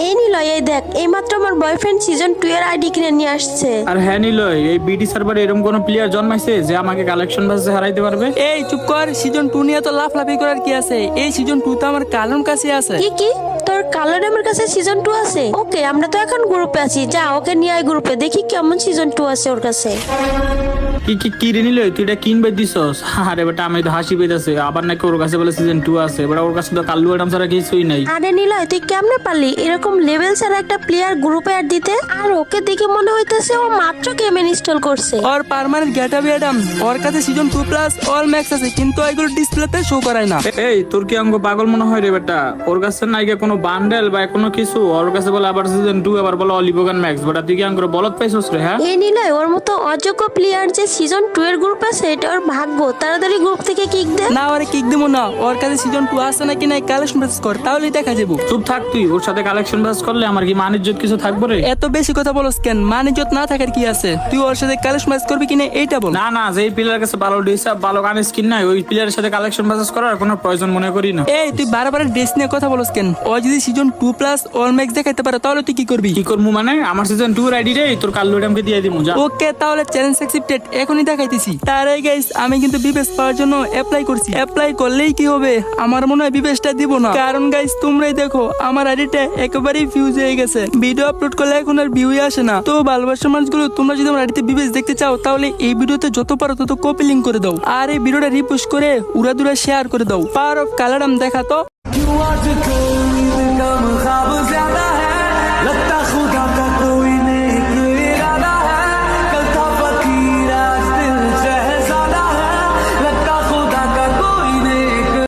এই নিলয়, এই দেখ, এইমাত্র আমার বয়ফ্রেন্ড সিজন 2 এর আইডি কিনে নিয়ে আসছে। আর হ্যাঁ নিলয়, এই বিডি সার্ভারে এরকম কোন প্লেয়ার জন্মাইছে যে আমাকে কালেকশন বাসে হারাইতে পারবে? এই চুপ কর, সিজন 2 নিয়ে তো লাফলাফি করার কি আছে? এই সিজন 2 তো আমার কালুর কাছে আছে। কি তোর কালো ড্যামের কাছে সিজন 2 আছে? ওকে, আমরা তো এখন গ্রুপে আছি, যা ওকে নিয়ে আয় গ্রুপে, দেখি কেমন সিজন 2 আছে ওর কাছে। কি রে নিলয়, তুই এটা কিনবে দিছস? আরে বেটা, আমি তো হাসি পেতেছে, আবার নাকি ওর কাছে বলে সিজন 2 আছে। বেটা ওর কাছে তো কাল্লু অ্যাডাম ছাড়া কিছুই নাই। আরে নিলয়, তুই কেমনে পারলি এরকম লেভেল ছাড়া একটা প্লেয়ার গ্রুপে অ্যাড দিতে? আর ওকে দেখে মনে হইতেছে ও মাত্র গেম ইনস্টল করছে। ওর পার্মানেন্ট গেটআপ অ্যাডাম, ওর কাছে সিজন 2 প্লাস অল ম্যাক্স আছে, কিন্তু এগুলো ডিসপ্লেতে শো করায় না। এই তোর কি অঙ্গ পাগল মনে হয় রে বেটা? ওর কাছে নাই কোনো বান্ডেল বা কোনো কিছু, ওর কাছে বলে আবার সিজন 2, আবার বলে অলিভোগান ম্যাক্স। বেটা তুই কি অঙ্গ বলত পাইছস রে? হ্যাঁ এই নিলয়, ওর মতো অযোগ্য প্লেয়ার যে সিজন 2 এর গ্রুপ আছে এটা ওর ভাগ্য। তাড়াতাড়ি গ্রুপ থেকে কিক দে। না, ওরে কিক দেবো না, ওর কাছে সিজন 2 আছে নাকি নাই কালেকশন বেস কর, তাহলেই দেখা যাবো। চুপ থাক তুই, ওর সাথে কালেকশন বাস করলে আমার কি মান ইজ্জত কিছু থাকবে রে? এত বেশি কথা বলস কেন? মানিজত না থাকার কি আছে? তুই ওর সাথে কালেকশন বেস করবি কিনা এইটা বল। না যেই প্লেয়ার কাছে ভালো ডিসাপ ভালো গান স্কিন নাই, ওই প্লেয়ারের সাথে কালেকশন বাস করার কোনো প্রয়োজন মনে করি না। এই তুই বারবার ড্রেস নিয়ে কথা বলস কেন? ও যদি সিজন 2 প্লাস অল ম্যাক্স দেখাইতে পারে তাহলে তুই কি করবি? কি করবো মানে? আমার সিজন 2 এর আইডি রে তোর কাল্লু অ্যাডামকে দিয়ে দিমু, যা। ওকে, তাহলে চ্যালেঞ্জ অ্যাকসেপ্টেড, এখনই দেখাইতেছি। তার আগে গাইস, আমি কিন্তু বিবেশ পাওয়ার জন্য অ্যাপ্লাই করছি। অ্যাপ্লাই করলেই কি হবে? আমার মনে হয় বিবেশটা দিব না, কারণ গাইস তোমরাই দেখো আমার আইডিটা একেবারেই ফিউজ হয়ে গেছে। ভিডিও আপলোড করলে এখন আর ভিউই আসে না। তো ভালোবাসার মানুষগুলো, তোমরা যদি আমার আইডিতে বিবেশ দেখতে চাও তাহলে এই ভিডিওতে যত পারো তত কপি লিঙ্ক করে দাও, আর এই ভিডিওটা রিপোস্ট করে উড়াদুরা শেয়ার করে দাও। পাওয়ার অফ কালারাম দেখা তো।